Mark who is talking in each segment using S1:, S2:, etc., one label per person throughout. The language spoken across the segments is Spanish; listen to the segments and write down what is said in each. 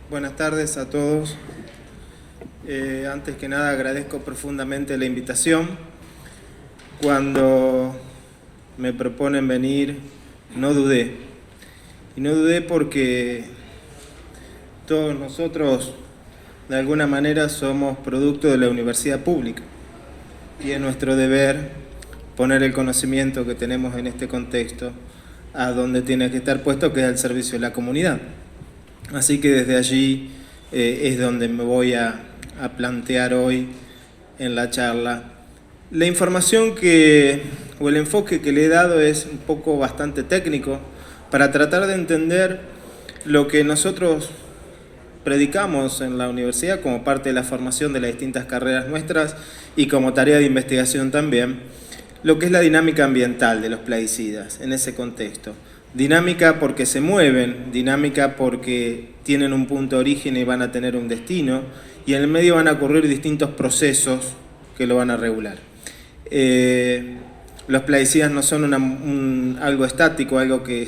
S1: Buenas tardes a todos. Antes que nada agradezco profundamente la invitación. Cuando me proponen venir, no dudé. Y no dudé porque todos nosotros, de alguna manera, somos producto de la universidad pública. Y es nuestro deber poner el conocimiento que tenemos en este contexto a donde tiene que estar puesto, que es al servicio de la comunidad. Así que desde allí es donde me voy a plantear hoy en la charla. La información o el enfoque que le he dado es un poco bastante técnico para tratar de entender lo que nosotros predicamos en la universidad como parte de la formación de las distintas carreras nuestras y como tarea de investigación también, lo que es la dinámica ambiental de los plaguicidas en ese contexto. Dinámica porque se mueven, dinámica porque tienen un punto de origen y van a tener un destino, y en el medio van a ocurrir distintos procesos que lo van a regular. Los plaguicidas no son algo estático, algo que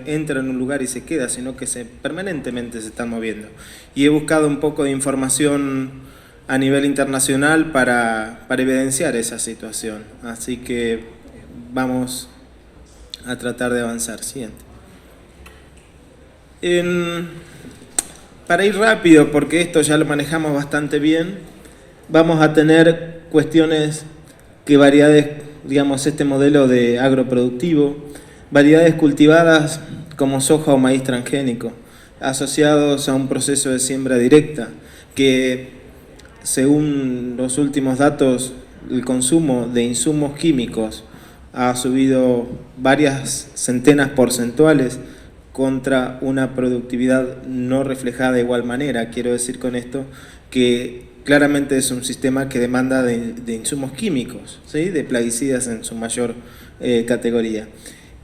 S1: entra en un lugar y se queda, sino que permanentemente se están moviendo. Y he buscado un poco de información a nivel internacional para evidenciar esa situación. Así que vamos a tratar de avanzar. Siguiente. Para ir rápido, porque esto ya lo manejamos bastante bien, vamos a tener cuestiones que variedades, digamos, este modelo de agroproductivo, variedades cultivadas como soja o maíz transgénico, asociados a un proceso de siembra directa, que según los últimos datos, el consumo de insumos químicos ha subido varias centenas porcentuales contra una productividad no reflejada de igual manera. Quiero decir con esto que claramente es un sistema que demanda de insumos químicos, ¿sí? De plaguicidas en su mayor categoría.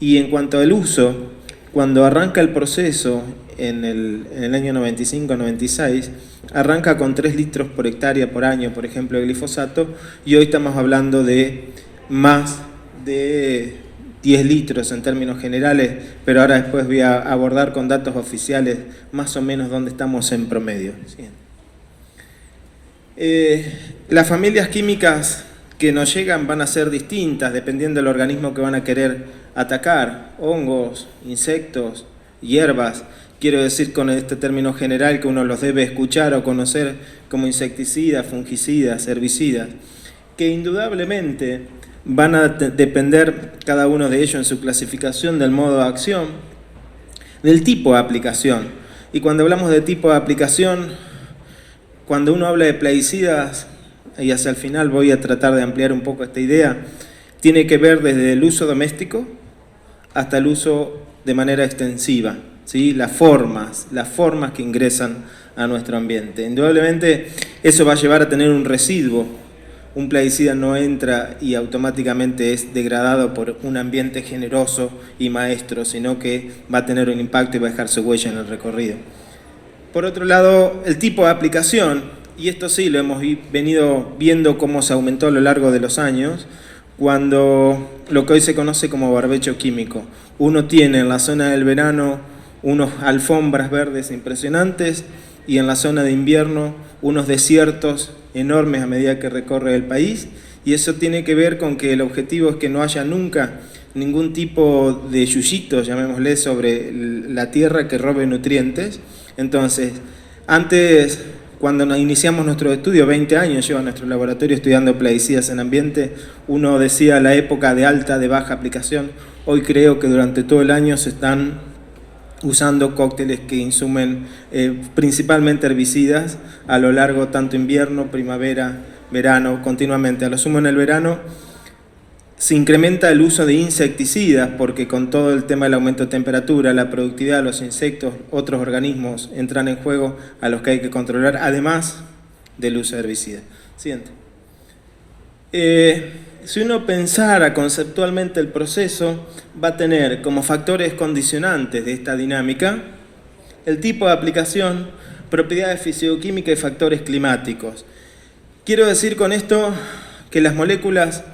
S1: Y en cuanto al uso, cuando arranca el proceso en el año 95-96, arranca con 3 litros por hectárea por año, por ejemplo, de glifosato, y hoy estamos hablando de más de 10 litros en términos generales, pero ahora después voy a abordar con datos oficiales más o menos dónde estamos en promedio. Las familias químicas que nos llegan van a ser distintas dependiendo del organismo que van a querer atacar: hongos, insectos, hierbas. Quiero decir con este término general que uno los debe escuchar o conocer como insecticidas, fungicidas, herbicidas, que indudablemente van a depender cada uno de ellos en su clasificación del modo de acción, del tipo de aplicación. Y cuando hablamos de tipo de aplicación, cuando uno habla de plaguicidas, y hacia el final voy a tratar de ampliar un poco esta idea, tiene que ver desde el uso doméstico hasta el uso de manera extensiva, ¿sí? Las formas que ingresan a nuestro ambiente. Indudablemente eso va a llevar a tener un residuo. Un plaguicida no entra y automáticamente es degradado por un ambiente generoso y maestro, sino que va a tener un impacto y va a dejar su huella en el recorrido. Por otro lado, el tipo de aplicación, y esto sí lo hemos venido viendo cómo se aumentó a lo largo de los años, cuando lo que hoy se conoce como barbecho químico. Uno tiene en la zona del verano unos alfombras verdes impresionantes y en la zona de invierno unos desiertos enormes a medida que recorre el país, y eso tiene que ver con que el objetivo es que no haya nunca ningún tipo de yuyito, llamémosle, sobre la tierra que robe nutrientes. Entonces, antes, cuando iniciamos nuestro estudio, 20 años lleva nuestro laboratorio estudiando plaguicidas en ambiente, uno decía la época de alta, de baja aplicación. Hoy creo que durante todo el año se están usando cócteles que insumen principalmente herbicidas a lo largo tanto invierno, primavera, verano, continuamente. A lo sumo en el verano se incrementa el uso de insecticidas porque con todo el tema del aumento de temperatura, la productividad de los insectos, otros organismos entran en juego a los que hay que controlar, además del uso de herbicidas. Siguiente. Si uno pensara conceptualmente el proceso, va a tener como factores condicionantes de esta dinámica el tipo de aplicación, propiedades fisicoquímicas y factores climáticos. Quiero decir con esto que las moléculas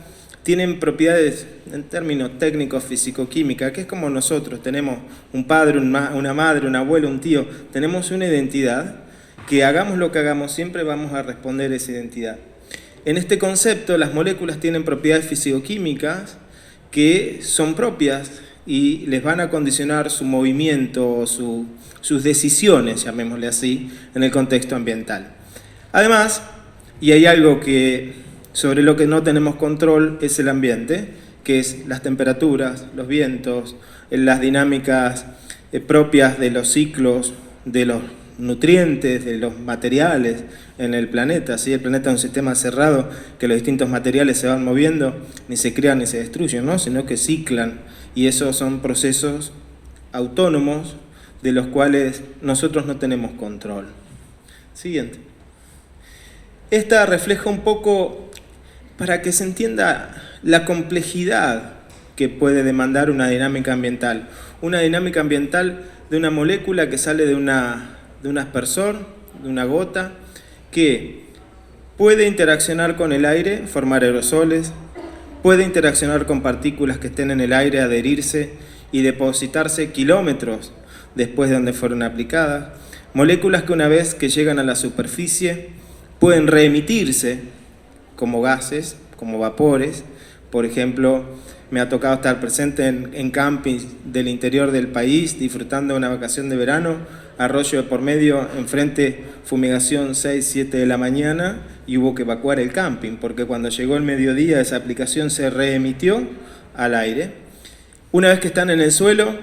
S1: tienen propiedades en términos técnicos físico-química, que es como nosotros, tenemos un padre, una madre, un abuelo, un tío, tenemos una identidad que hagamos lo que hagamos siempre vamos a responder a esa identidad. En este concepto las moléculas tienen propiedades físico-químicas que son propias y les van a condicionar su movimiento o sus decisiones, llamémosle así, en el contexto ambiental. Además, y hay algo sobre lo que no tenemos control, es el ambiente, que es las temperaturas, los vientos, las dinámicas propias de los ciclos, de los nutrientes, de los materiales en el planeta. ¿Sí? El planeta es un sistema cerrado que los distintos materiales se van moviendo, ni se crean ni se destruyen, ¿no? Sino que ciclan, y esos son procesos autónomos de los cuales nosotros no tenemos control. Siguiente. Esta refleja un poco, para que se entienda la complejidad que puede demandar una dinámica ambiental. Una dinámica ambiental de una molécula que sale de un aspersor, de una gota, que puede interaccionar con el aire, formar aerosoles, puede interaccionar con partículas que estén en el aire, adherirse y depositarse kilómetros después de donde fueron aplicadas. Moléculas que una vez que llegan a la superficie pueden reemitirse como gases, como vapores. Por ejemplo, me ha tocado estar presente en campings del interior del país, disfrutando de una vacación de verano, arroyo de por medio, enfrente fumigación 6, 7 de la mañana, y hubo que evacuar el camping, porque cuando llegó el mediodía esa aplicación se reemitió al aire. Una vez que están en el suelo,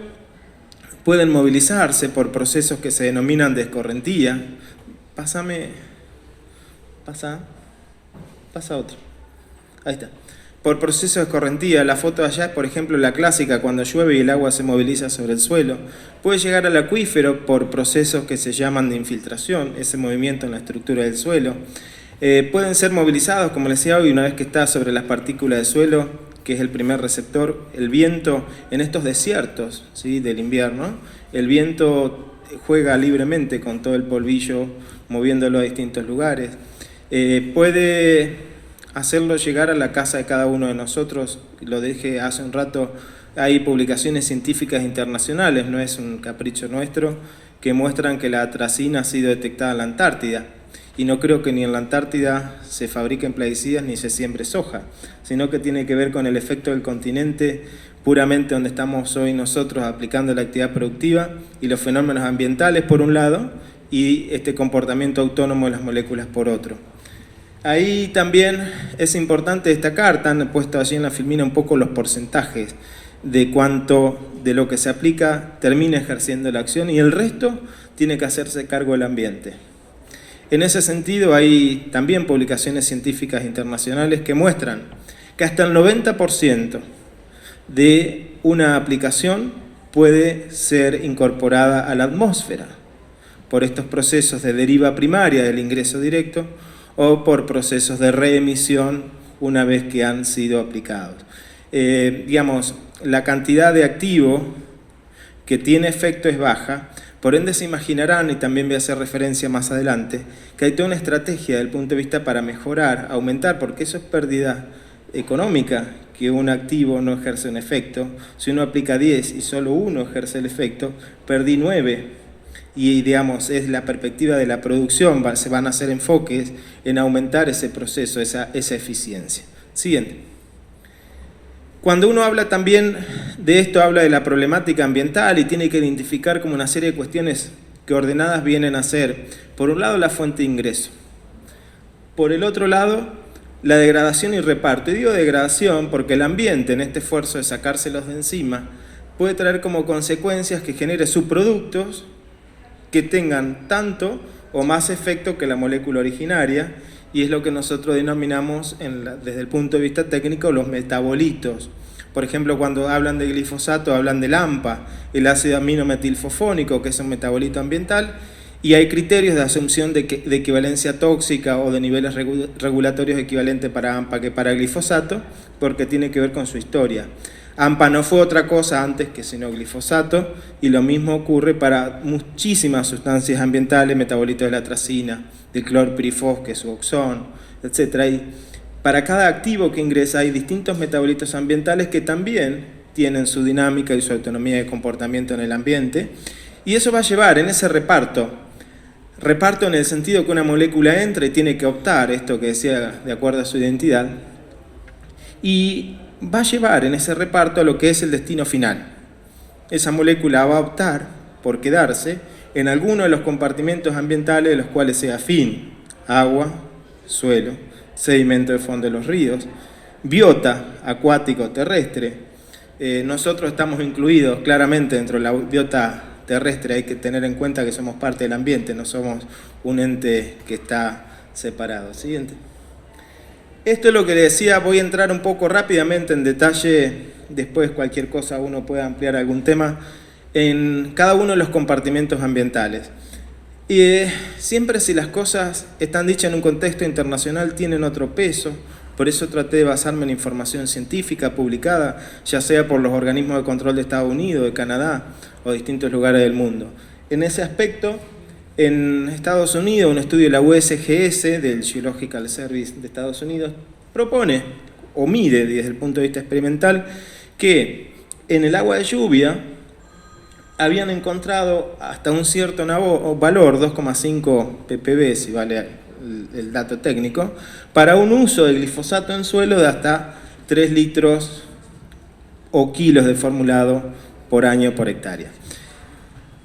S1: pueden movilizarse por procesos que se denominan de escorrentía. Pasa otro. Ahí está. Por procesos de escorrentía, la foto de allá es, por ejemplo, la clásica, cuando llueve y el agua se moviliza sobre el suelo. Puede llegar al acuífero por procesos que se llaman de infiltración, ese movimiento en la estructura del suelo. Pueden ser movilizados, como les decía hoy, una vez que está sobre las partículas de suelo, que es el primer receptor, el viento en estos desiertos, ¿sí?, del invierno. El viento juega libremente con todo el polvillo, moviéndolo a distintos lugares. Puede hacerlo llegar a la casa de cada uno de nosotros. Lo dije hace un rato, hay publicaciones científicas internacionales, no es un capricho nuestro, que muestran que la atracina ha sido detectada en la Antártida. Y no creo que ni en la Antártida se fabriquen plaguicidas ni se siembre soja, sino que tiene que ver con el efecto del continente puramente donde estamos hoy nosotros aplicando la actividad productiva y los fenómenos ambientales por un lado y este comportamiento autónomo de las moléculas por otro. Ahí también es importante destacar, están puestos allí en la filmina un poco los porcentajes de cuánto de lo que se aplica termina ejerciendo la acción y el resto tiene que hacerse cargo del ambiente. En ese sentido hay también publicaciones científicas internacionales que muestran que hasta el 90% de una aplicación puede ser incorporada a la atmósfera por estos procesos de deriva primaria del ingreso directo o por procesos de reemisión una vez que han sido aplicados. Digamos, la cantidad de activo que tiene efecto es baja, por ende se imaginarán, y también voy a hacer referencia más adelante, que hay toda una estrategia desde el punto de vista para mejorar, aumentar, porque eso es pérdida económica, que un activo no ejerce un efecto. Si uno aplica 10 y solo uno ejerce el efecto, perdí 9. Y digamos, es la perspectiva de la producción, se van a hacer enfoques en aumentar ese proceso, esa eficiencia. Siguiente. Cuando uno habla también de esto, habla de la problemática ambiental y tiene que identificar como una serie de cuestiones que ordenadas vienen a ser, por un lado, la fuente de ingreso, por el otro lado, la degradación y reparto. Y digo degradación porque el ambiente, en este esfuerzo de sacárselos de encima, puede traer como consecuencias que genere subproductos que tengan tanto o más efecto que la molécula originaria, y es lo que nosotros denominamos desde el punto de vista técnico los metabolitos. Por ejemplo, cuando hablan de glifosato hablan del AMPA, el ácido aminometilfosfónico, que es un metabolito ambiental, y hay criterios de asunción de equivalencia tóxica o de niveles regulatorios equivalentes para AMPA que para glifosato, porque tiene que ver con su historia. AMPA no fue otra cosa antes que sino glifosato, y lo mismo ocurre para muchísimas sustancias ambientales, metabolitos de la atracina, del clorpirifos, que es su oxón, etc. Y Para cada activo que ingresa hay distintos metabolitos ambientales que también tienen su dinámica y su autonomía de comportamiento en el ambiente, y eso va a llevar en ese reparto en el sentido que una molécula entra y tiene que optar, esto que decía de acuerdo a su identidad, y va a llevar en ese reparto a lo que es el destino final. Esa molécula va a optar por quedarse en alguno de los compartimentos ambientales de los cuales sea afín: agua, suelo, sedimento de fondo de los ríos, biota, acuático, terrestre. Nosotros estamos incluidos claramente dentro de la biota terrestre. Hay que tener en cuenta que somos parte del ambiente, no somos un ente que está separado. Siguiente. Esto es lo que le decía, voy a entrar un poco rápidamente en detalle, después cualquier cosa uno puede ampliar algún tema, en cada uno de los compartimentos ambientales. Y siempre si las cosas están dichas en un contexto internacional tienen otro peso, por eso traté de basarme en información científica publicada, ya sea por los organismos de control de Estados Unidos, de Canadá o distintos lugares del mundo. En ese aspecto, en Estados Unidos, un estudio de la USGS, del Geological Service de Estados Unidos, propone o mide desde el punto de vista experimental que en el agua de lluvia habían encontrado hasta un cierto valor, 2,5 ppb, si vale el dato técnico, para un uso de glifosato en suelo de hasta 3 litros o kilos de formulado por año por hectárea.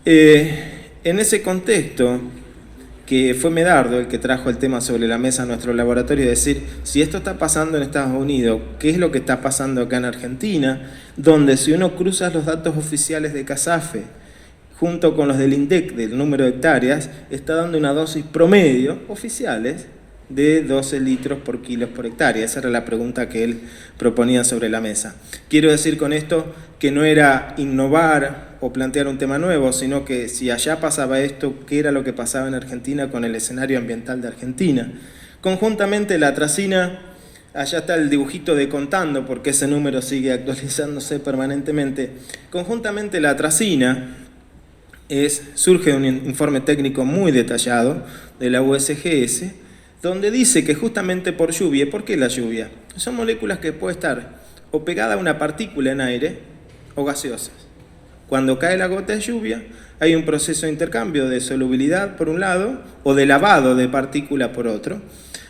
S1: En ese contexto, que fue Medardo el que trajo el tema sobre la mesa a nuestro laboratorio, es decir, si esto está pasando en Estados Unidos, ¿qué es lo que está pasando acá en Argentina? Donde si uno cruza los datos oficiales de CASAFE junto con los del INDEC, del número de hectáreas, está dando una dosis promedio, oficiales, de 12 litros por kilos por hectárea. Esa era la pregunta que él proponía sobre la mesa. Quiero decir con esto que no era innovar o plantear un tema nuevo, sino que si allá pasaba esto, ¿qué era lo que pasaba en Argentina con el escenario ambiental de Argentina? Conjuntamente la atracina, allá está el dibujito de contando, porque ese número sigue actualizándose permanentemente. Conjuntamente la atracina surge de un informe técnico muy detallado de la USGS, donde dice que justamente por lluvia, ¿por qué la lluvia? Son moléculas que pueden estar o pegadas a una partícula en aire o gaseosas. Cuando cae la gota de lluvia, hay un proceso de intercambio de solubilidad por un lado o de lavado de partícula por otro.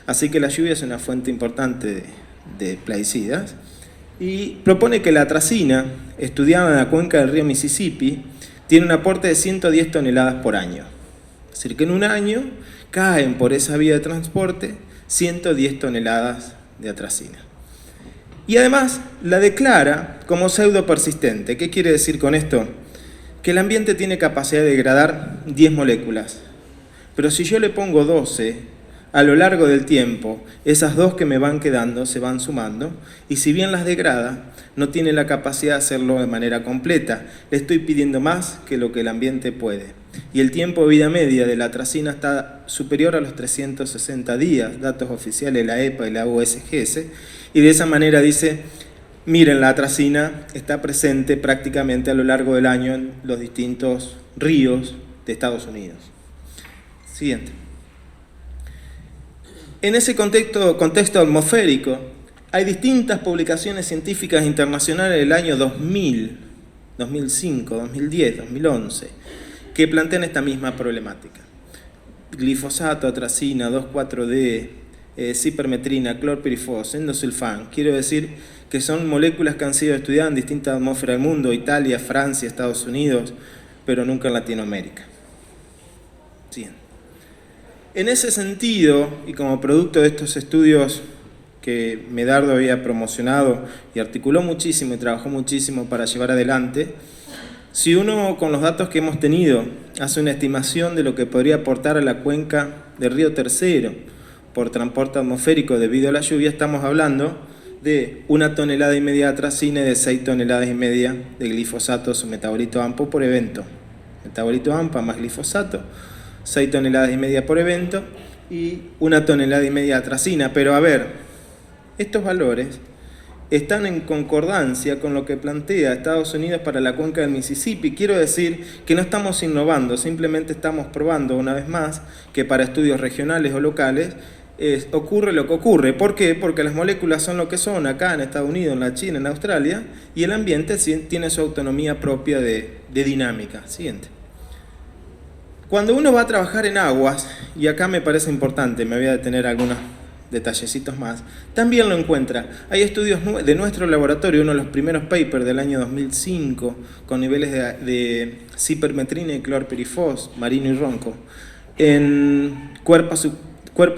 S1: Así que la lluvia es una fuente importante de plaguicidas. Y propone que la atracina, estudiada en la cuenca del río Mississippi, tiene un aporte de 110 toneladas por año. Es decir, que en un año caen por esa vía de transporte 110 toneladas de atracina. Y además la declara como pseudo persistente. ¿Qué quiere decir con esto? Que el ambiente tiene capacidad de degradar 10 moléculas. Pero si yo le pongo 12, a lo largo del tiempo, esas 2 que me van quedando se van sumando, y si bien las degrada, no tiene la capacidad de hacerlo de manera completa. Le estoy pidiendo más que lo que el ambiente puede. Y el tiempo de vida media de la atracina está superior a los 360 días, datos oficiales de la EPA y la USGS, y de esa manera dice, miren, la atracina está presente prácticamente a lo largo del año en los distintos ríos de Estados Unidos. Siguiente. En ese contexto atmosférico, hay distintas publicaciones científicas internacionales del año 2000, 2005, 2010, 2011, que plantean esta misma problemática. Glifosato, atracina, 2,4-D, cipermetrina, clorpirifos, endosulfán. Quiero decir que son moléculas que han sido estudiadas en distintas atmósferas del mundo, Italia, Francia, Estados Unidos, pero nunca en Latinoamérica. Siguiente. En ese sentido, y como producto de estos estudios que Medardo había promocionado y articuló muchísimo y trabajó muchísimo para llevar adelante, si uno con los datos que hemos tenido hace una estimación de lo que podría aportar a la cuenca del río Tercero por transporte atmosférico debido a la lluvia, estamos hablando de 1,5 toneladas de atracina y de 6,5 toneladas de glifosato, su metabolito AMPA por evento. Metabolito AMPA más glifosato, 6,5 toneladas por evento y 1,5 toneladas de atracina. Pero a ver, estos valores están en concordancia con lo que plantea Estados Unidos para la cuenca del Mississippi. Quiero decir que no estamos innovando, simplemente estamos probando una vez más que para estudios regionales o locales ocurre lo que ocurre. ¿Por qué? Porque las moléculas son lo que son acá en Estados Unidos, en la China, en Australia, y el ambiente tiene su autonomía propia de dinámica. Siguiente. Cuando uno va a trabajar en aguas, y acá me parece importante, me voy a detener algunos detallecitos más, también lo encuentra. Hay estudios de nuestro laboratorio, uno de los primeros papers del año 2005, con niveles de cipermetrina y clorpirifos, marino y ronco, en cuerpos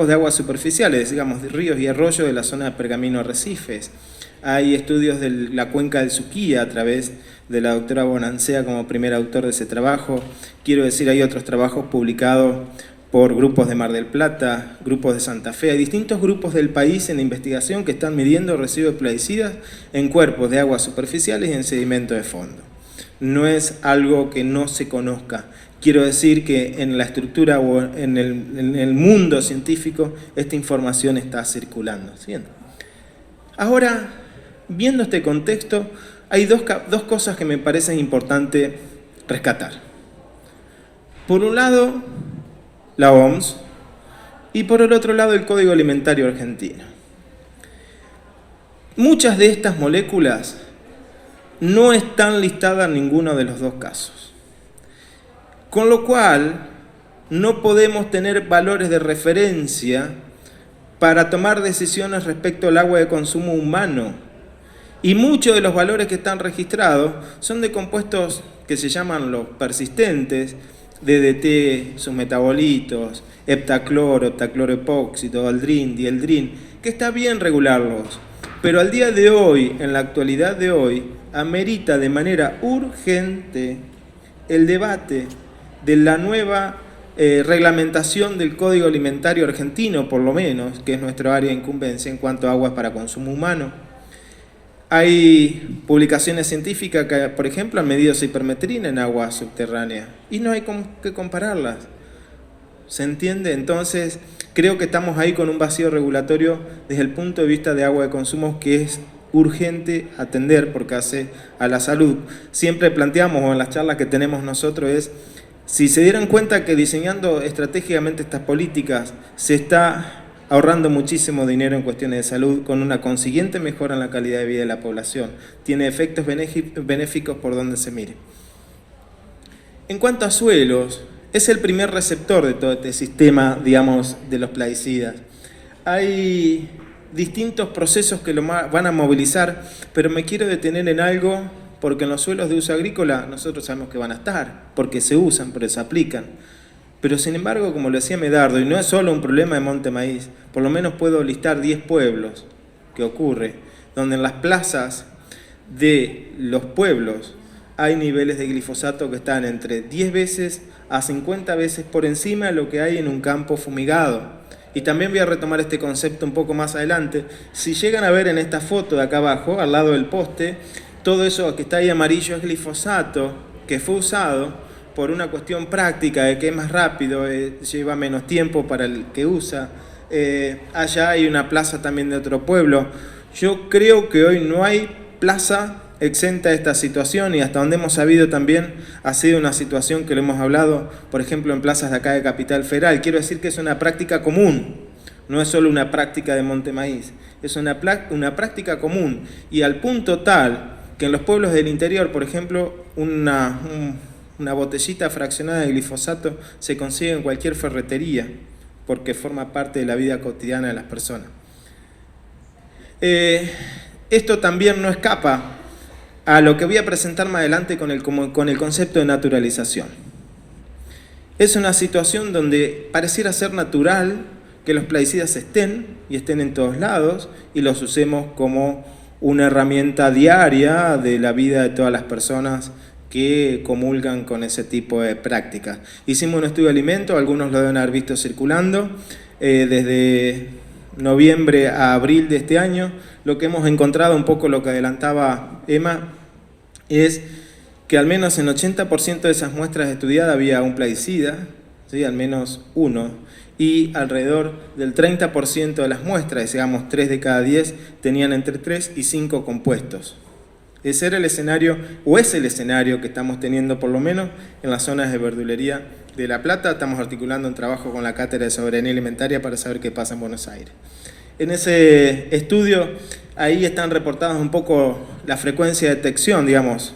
S1: de aguas superficiales, digamos, de ríos y arroyos de la zona de Pergamino Arrecifes. Hay estudios de la cuenca del Suquía a través de la doctora Bonancea como primer autor de ese trabajo. Quiero decir, hay otros trabajos publicados por grupos de Mar del Plata, grupos de Santa Fe. Hay distintos grupos del país en investigación que están midiendo residuos de plaguicidas en cuerpos de aguas superficiales y en sedimento de fondo. No es algo que no se conozca. Quiero decir que en la estructura o en el mundo científico esta información está circulando. ¿Siguiente? Ahora, viendo este contexto, hay dos cosas que me parecen importantes rescatar. Por un lado, la OMS, y por el otro lado, el Código Alimentario Argentino. Muchas de estas moléculas no están listadas en ninguno de los dos casos. Con lo cual, no podemos tener valores de referencia para tomar decisiones respecto al agua de consumo humano. Y muchos de los valores que están registrados son de compuestos que se llaman los persistentes, DDT, sus metabolitos, heptacloro, heptacloroepóxido, aldrin, dieldrin, que está bien regularlos. Pero al día de hoy, en la actualidad de hoy, amerita de manera urgente el debate de la nueva reglamentación del Código Alimentario Argentino, por lo menos, que es nuestro área de incumbencia en cuanto a aguas para consumo humano. Hay publicaciones científicas que, por ejemplo, han medido cipermetrina en agua subterránea y no hay que compararlas. ¿Se entiende? Entonces, creo que estamos ahí con un vacío regulatorio desde el punto de vista de agua de consumo que es urgente atender porque hace a la salud. Siempre planteamos, o en las charlas que tenemos nosotros, es si se dieran cuenta que diseñando estratégicamente estas políticas se está ahorrando muchísimo dinero en cuestiones de salud, con una consiguiente mejora en la calidad de vida de la población. Tiene efectos benéficos por donde se mire. En cuanto a suelos, es el primer receptor de todo este sistema, digamos, de los plaguicidas. Hay distintos procesos que lo van a movilizar, pero me quiero detener en algo, porque en los suelos de uso agrícola nosotros sabemos que van a estar, porque se usan, pero se aplican. Pero sin embargo, como lo decía Medardo, y no es solo un problema de Monte Maíz, por lo menos puedo listar 10 pueblos que ocurre, donde en las plazas de los pueblos hay niveles de glifosato que están entre 10 veces a 50 veces por encima de lo que hay en un campo fumigado. Y también voy a retomar este concepto un poco más adelante. Si llegan a ver en esta foto de acá abajo, al lado del poste, todo eso que está ahí amarillo es glifosato que fue usado por una cuestión práctica de que es más rápido, lleva menos tiempo para el que usa. Allá hay una plaza también de otro pueblo. Yo creo que hoy no hay plaza exenta de esta situación y hasta donde hemos sabido también ha sido una situación que lo hemos hablado, por ejemplo, en plazas de acá de Capital Federal. Quiero decir que es una práctica común, no es solo una práctica de Monte Maíz, es una práctica común y al punto tal que en los pueblos del interior, por ejemplo, una botellita fraccionada de glifosato se consigue en cualquier ferretería porque forma parte de la vida cotidiana de las personas. Esto también no escapa a lo que voy a presentar más adelante con el concepto de naturalización. Es una situación donde pareciera ser natural que los plaguicidas estén en todos lados y los usemos como una herramienta diaria de la vida de todas las personas que comulgan con ese tipo de prácticas. Hicimos un estudio de alimentos, algunos lo deben haber visto circulando, desde noviembre a abril de este año. Lo que hemos encontrado, un poco lo que adelantaba Emma, es que al menos en 80% de esas muestras estudiadas había un plaguicida, ¿sí? Al menos uno, y alrededor del 30% de las muestras, digamos 3 de cada 10, tenían entre 3 y 5 compuestos. Ese era el escenario, o es el escenario que estamos teniendo por lo menos en las zonas de verdulería de La Plata. Estamos articulando un trabajo con la Cátedra de Soberanía Alimentaria para saber qué pasa en Buenos Aires. En ese estudio, ahí están reportadas un poco la frecuencia de detección, digamos.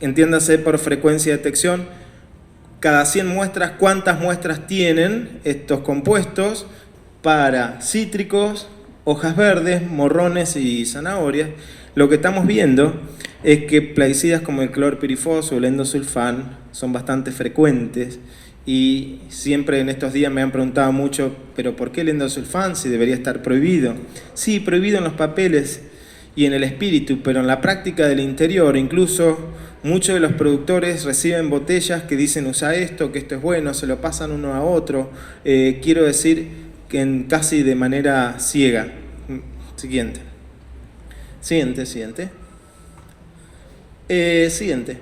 S1: Entiéndase por frecuencia de detección, cada 100 muestras, cuántas muestras tienen estos compuestos para cítricos, hojas verdes, morrones y zanahorias. Lo que estamos viendo es que plaguicidas como el clorpirifos o el endosulfán son bastante frecuentes y siempre en estos días me han preguntado mucho, ¿pero por qué el endosulfán si debería estar prohibido? Sí, prohibido en los papeles y en el espíritu, pero en la práctica del interior, incluso muchos de los productores reciben botellas que dicen usa esto, que esto es bueno, se lo pasan uno a otro, quiero decir que casi de manera ciega. Siguiente. Siguiente. Siguiente.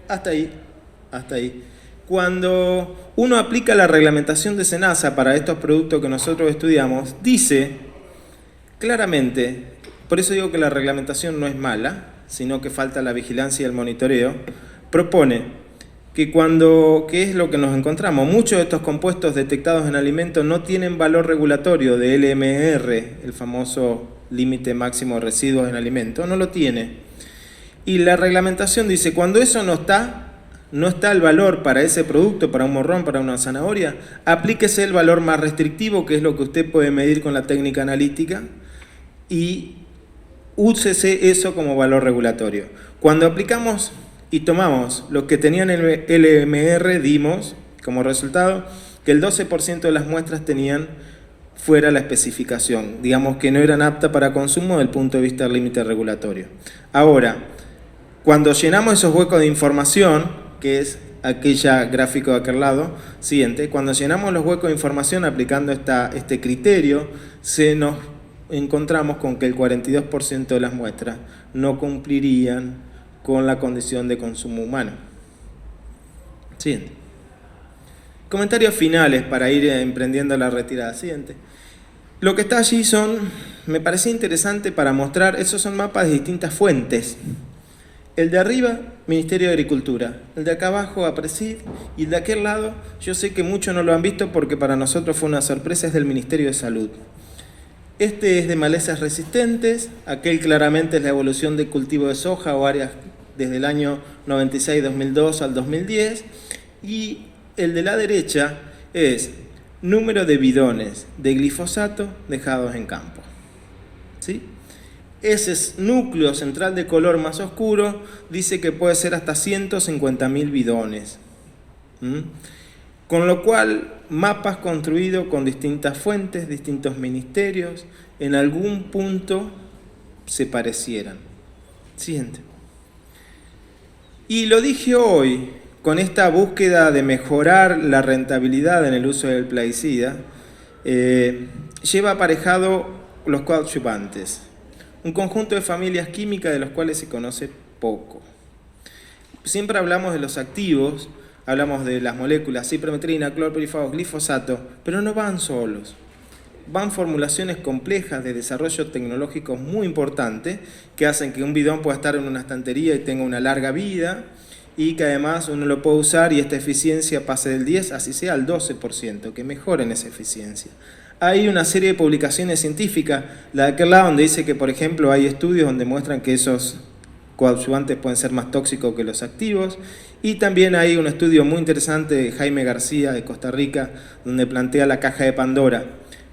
S1: Hasta ahí. Cuando uno aplica la reglamentación de SENASA para estos productos que nosotros estudiamos, dice claramente, por eso digo que la reglamentación no es mala, sino que falta la vigilancia y el monitoreo, propone que ¿qué es lo que nos encontramos? Muchos de estos compuestos detectados en alimentos no tienen valor regulatorio de LMR, el famoso límite máximo de residuos en alimentos, no lo tiene. Y la reglamentación dice, cuando eso no está el valor para ese producto, para un morrón, para una zanahoria, aplíquese el valor más restrictivo, que es lo que usted puede medir con la técnica analítica, y úsese eso como valor regulatorio. Cuando aplicamos y tomamos los que tenían el LMR, dimos como resultado que el 12% de las muestras tenían fuera la especificación, digamos que no eran aptas para consumo desde el punto de vista del límite regulatorio. Ahora, cuando llenamos esos huecos de información, que es aquella gráfico de aquel lado, siguiente, cuando llenamos los huecos de información aplicando este criterio, nos encontramos con que el 42% de las muestras no cumplirían con la condición de consumo humano. Siguiente. Comentarios finales para ir emprendiendo la retirada. Siguiente. Lo que está allí me parecía interesante para mostrar, esos son mapas de distintas fuentes. El de arriba, Ministerio de Agricultura. El de acá abajo, APRESID. Y el de aquel lado, yo sé que muchos no lo han visto porque para nosotros fue una sorpresa, es del Ministerio de Salud. Este es de malezas resistentes, aquel claramente es la evolución del cultivo de soja o áreas desde el año 96-2002 al 2010, y el de la derecha es número de bidones de glifosato dejados en campo. ¿Sí? Ese núcleo central de color más oscuro dice que puede ser hasta 150.000 bidones. Con lo cual, mapas construidos con distintas fuentes, distintos ministerios, en algún punto se parecieran. Siguiente. Y lo dije hoy, con esta búsqueda de mejorar la rentabilidad en el uso del plaguicida, lleva aparejado los coadyuvantes, un conjunto de familias químicas de los cuales se conoce poco. Siempre hablamos de los activos, hablamos de las moléculas ciprometrina, clorpirifos, glifosato, pero no van solos. Van formulaciones complejas de desarrollo tecnológico muy importante que hacen que un bidón pueda estar en una estantería y tenga una larga vida y que además uno lo puede usar y esta eficiencia pase del 10, así sea al 12%, que mejoren esa eficiencia. Hay una serie de publicaciones científicas, la de aquel lado donde dice que, por ejemplo, hay estudios donde muestran que esos coadyuvantes pueden ser más tóxicos que los activos, y también hay un estudio muy interesante de Jaime García de Costa Rica donde plantea la caja de Pandora,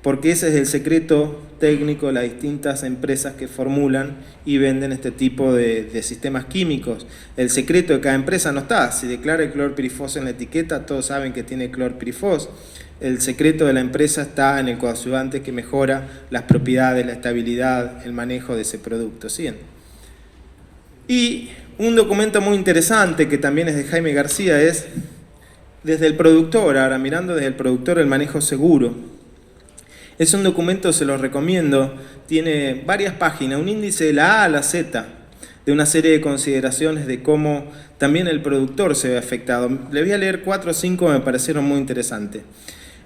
S1: porque ese es el secreto técnico de las distintas empresas que formulan y venden este tipo de sistemas químicos. El secreto de cada empresa no está, si declara el clorpirifos en la etiqueta, todos saben que tiene clorpirifos. El secreto de la empresa está en el coadyuvante que mejora las propiedades, la estabilidad, el manejo de ese producto. ¿Sí? Y un documento muy interesante que también es de Jaime García es desde el productor, ahora mirando desde el productor el manejo seguro. Es un documento, se lo recomiendo, tiene varias páginas, un índice de la A a la Z, de una serie de consideraciones de cómo también el productor se ve afectado. Le voy a leer 4 o 5 que me parecieron muy interesantes.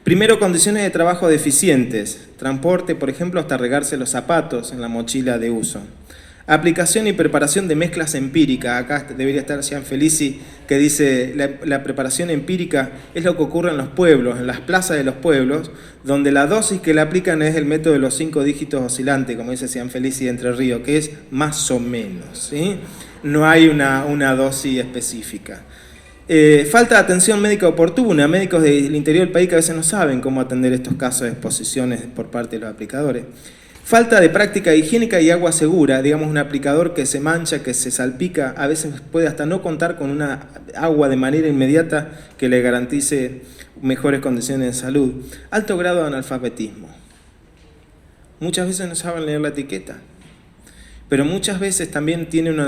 S1: Primero, condiciones de trabajo deficientes. Transporte, por ejemplo, hasta regarse los zapatos en la mochila de uso. Aplicación y preparación de mezclas empíricas. Acá debería estar Gianfelici, que dice la preparación empírica es lo que ocurre en los pueblos, en las plazas de los pueblos, donde la dosis que le aplican es el método de los 5 dígitos oscilantes, como dice Gianfelici de Entre Ríos, que es más o menos, ¿sí? No hay una dosis específica. Falta de atención médica oportuna. Médicos del interior del país que a veces no saben cómo atender estos casos de exposiciones por parte de los aplicadores. Falta de práctica higiénica y agua segura. Digamos, un aplicador que se mancha, que se salpica, a veces puede hasta no contar con una agua de manera inmediata que le garantice mejores condiciones de salud. Alto grado de analfabetismo. Muchas veces no saben leer la etiqueta, pero muchas veces también tienen un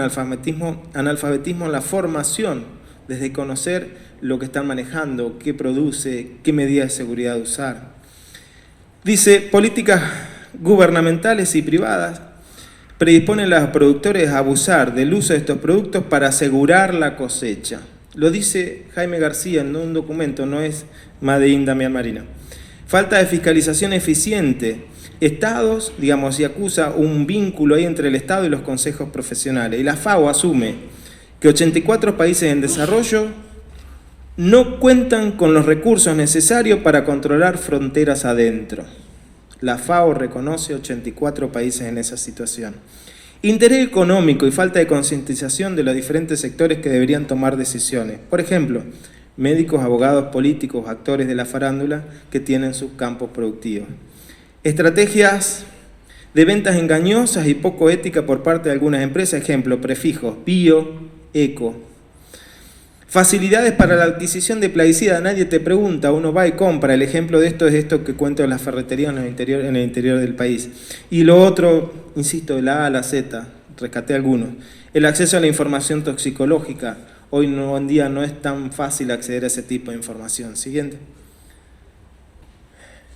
S1: analfabetismo en la formación, desde conocer lo que están manejando, qué produce, qué medidas de seguridad usar. Dice, políticas gubernamentales y privadas predisponen a los productores a abusar del uso de estos productos para asegurar la cosecha. Lo dice Jaime García en un documento, no es Made in Damián Marino. Falta de fiscalización eficiente. Estados, digamos, y acusa un vínculo ahí entre el Estado y los consejos profesionales. Y la FAO asume que 84 países en desarrollo no cuentan con los recursos necesarios para controlar fronteras adentro. La FAO reconoce 84 países en esa situación. Interés económico y falta de concientización de los diferentes sectores que deberían tomar decisiones. Por ejemplo, médicos, abogados, políticos, actores de la farándula que tienen sus campos productivos. Estrategias de ventas engañosas y poco éticas por parte de algunas empresas. Ejemplo, prefijos, bio, eco. Facilidades para la adquisición de plaguicidas. Nadie te pregunta, uno va y compra. El ejemplo de esto es esto que cuento en las ferreterías en el interior del país. Y lo otro, insisto, de la A a la Z, rescaté algunos. El acceso a la información toxicológica. Hoy en día no es tan fácil acceder a ese tipo de información. Siguiente.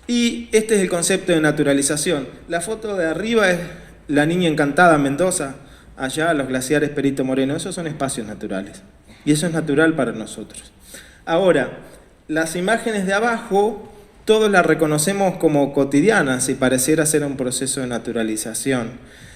S1: Y este es el concepto de naturalización. La foto de arriba es la Niña Encantada, Mendoza. Allá los glaciares Perito Moreno. Esos son espacios naturales. Y eso es natural para nosotros. Ahora, las imágenes de abajo, todos las reconocemos como cotidianas y pareciera ser un proceso de naturalización.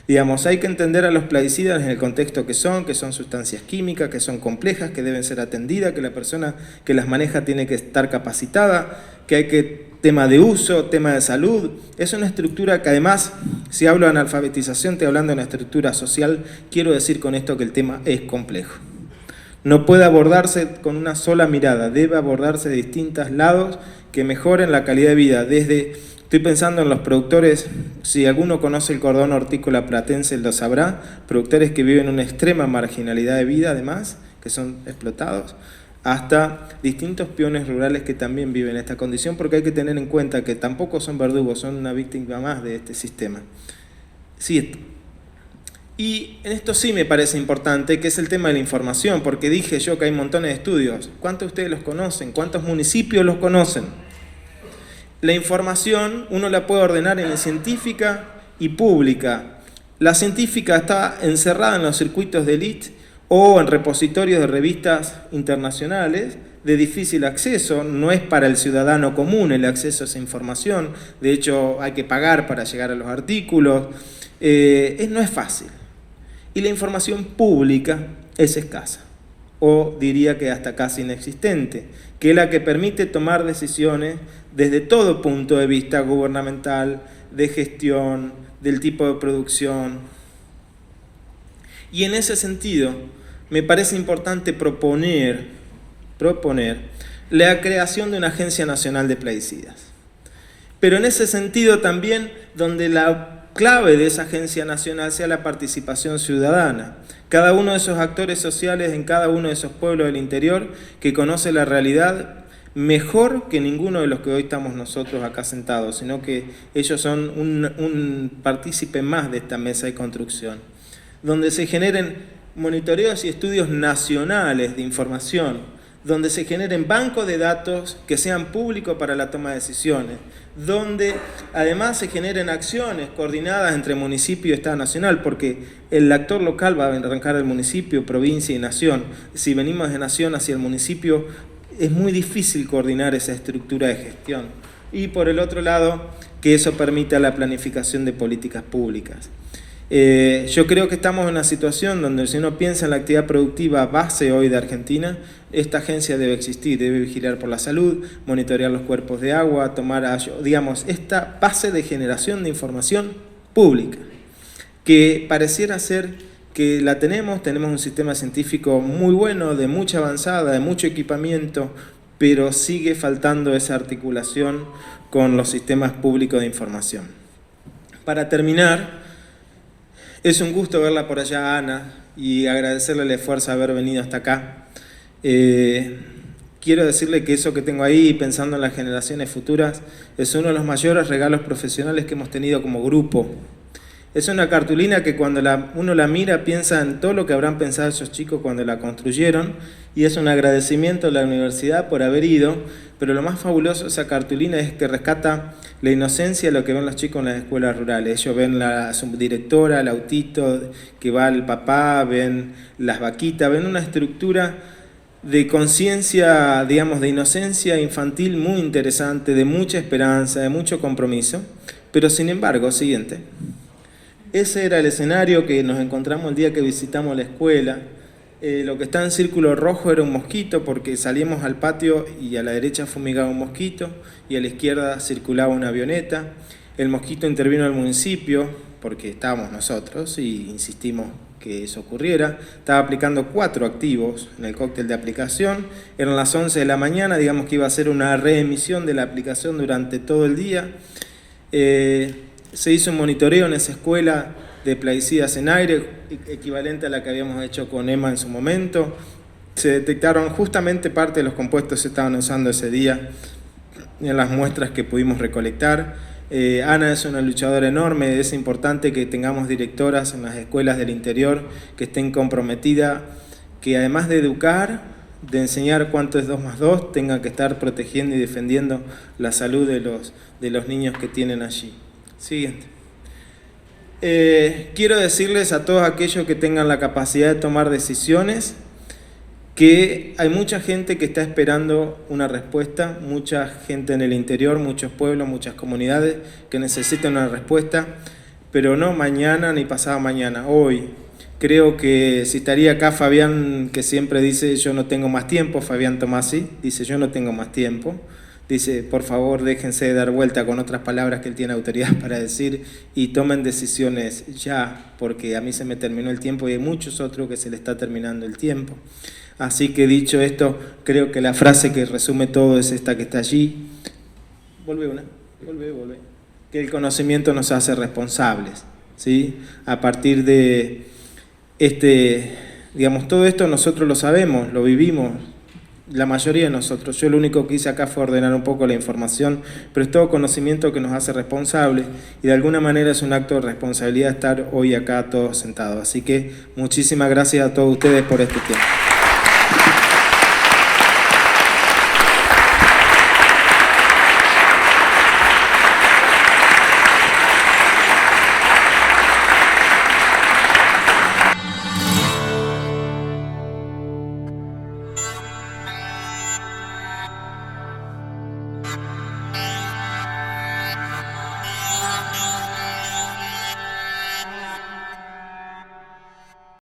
S1: Digamos, hay que entender a los plaguicidas en el contexto que son sustancias químicas, que son complejas, que deben ser atendidas, que la persona que las maneja tiene que estar capacitada, que hay que, tema de uso, tema de salud. Es una estructura que además, si hablo de analfabetización, estoy hablando de una estructura social. Quiero decir con esto que el tema es complejo. No puede abordarse con una sola mirada, debe abordarse de distintos lados que mejoren la calidad de vida. Estoy pensando en los productores, si alguno conoce el cordón hortícola platense lo sabrá, productores que viven una extrema marginalidad de vida además, que son explotados, hasta distintos peones rurales que también viven esta condición, porque hay que tener en cuenta que tampoco son verdugos, son una víctima más de este sistema. Sí. Y en esto sí me parece importante, que es el tema de la información, porque dije yo que hay montones de estudios. ¿Cuántos de ustedes los conocen? ¿Cuántos municipios los conocen? La información uno la puede ordenar en científica y pública. La científica está encerrada en los circuitos de élite o en repositorios de revistas internacionales de difícil acceso. No es para el ciudadano común el acceso a esa información. De hecho, hay que pagar para llegar a los artículos. No es fácil. Y la información pública es escasa, o diría que hasta casi inexistente, que es la que permite tomar decisiones desde todo punto de vista gubernamental, de gestión, del tipo de producción. Y en ese sentido, me parece importante proponer la creación de una Agencia Nacional de Plaguicidas. Pero en ese sentido también donde la clave de esa agencia nacional sea la participación ciudadana. Cada uno de esos actores sociales en cada uno de esos pueblos del interior que conoce la realidad mejor que ninguno de los que hoy estamos nosotros acá sentados, sino que ellos son un partícipe más de esta mesa de construcción, donde se generen monitoreos y estudios nacionales de información, donde se generen bancos de datos que sean públicos para la toma de decisiones, donde además se generen acciones coordinadas entre municipio y Estado Nacional, porque el actor local va a arrancar del municipio, provincia y nación. Si venimos de nación hacia el municipio, es muy difícil coordinar esa estructura de gestión. y por el otro lado, que eso permita la planificación de políticas públicas. Yo creo que estamos en una situación donde si uno piensa en la actividad productiva base hoy de Argentina, esta agencia debe existir, debe vigilar por la salud, monitorear los cuerpos de agua, tomar, digamos, esta base de generación de información pública, que pareciera ser que la tenemos un sistema científico muy bueno, de mucha avanzada, de mucho equipamiento, pero sigue faltando esa articulación con los sistemas públicos de información. Para terminar, es un gusto verla por allá, Ana, y agradecerle el esfuerzo de haber venido hasta acá. Quiero decirle que eso que tengo ahí, pensando en las generaciones futuras, es uno de los mayores regalos profesionales que hemos tenido como grupo. Es una cartulina que cuando uno la mira piensa en todo lo que habrán pensado esos chicos cuando la construyeron, y es un agradecimiento a la universidad por haber ido, pero lo más fabuloso de esa cartulina es que rescata la inocencia de lo que ven los chicos en las escuelas rurales. Ellos ven la subdirectora, el autito que va el papá, ven las vaquitas, ven una estructura de conciencia, digamos, de inocencia infantil muy interesante, de mucha esperanza, de mucho compromiso. Pero sin embargo, siguiente. Ese era el escenario que nos encontramos el día que visitamos la escuela. Lo que está en círculo rojo era un mosquito, porque salíamos al patio y a la derecha fumigaba un mosquito y a la izquierda circulaba una avioneta. El mosquito intervino al municipio porque estábamos nosotros y insistimos que eso ocurriera. Estaba aplicando 4 activos en el cóctel de aplicación. Eran las 11 de la mañana, digamos que iba a ser una reemisión de la aplicación durante todo el día. Se hizo un monitoreo en esa escuela de plaguicidas en aire, equivalente a la que habíamos hecho con EMA en su momento. Se detectaron justamente parte de los compuestos que se estaban usando ese día en las muestras que pudimos recolectar. Ana es una luchadora enorme, es importante que tengamos directoras en las escuelas del interior que estén comprometidas, que además de educar, de enseñar cuánto es 2 más 2, tengan que estar protegiendo y defendiendo la salud de los niños que tienen allí. Siguiente. Quiero decirles a todos aquellos que tengan la capacidad de tomar decisiones que hay mucha gente que está esperando una respuesta, mucha gente en el interior, muchos pueblos, muchas comunidades que necesitan una respuesta, pero no mañana ni pasado mañana, hoy. Creo que si estaría acá Fabián, que siempre dice yo no tengo más tiempo, Fabián Tomasi dice yo no tengo más tiempo. Dice, por favor, déjense de dar vuelta con otras palabras que él tiene autoridad para decir y tomen decisiones ya, porque a mí se me terminó el tiempo y hay muchos otros que se le está terminando el tiempo. Así que dicho esto, creo que la frase que resume todo es esta que está allí. Volve. Que el conocimiento nos hace responsables, ¿sí? A partir de digamos, todo esto nosotros lo sabemos, lo vivimos. La mayoría de nosotros. Yo lo único que hice acá fue ordenar un poco la información, pero es todo conocimiento que nos hace responsables y de alguna manera es un acto de responsabilidad estar hoy acá todos sentados. Así que muchísimas gracias a todos ustedes por este tiempo.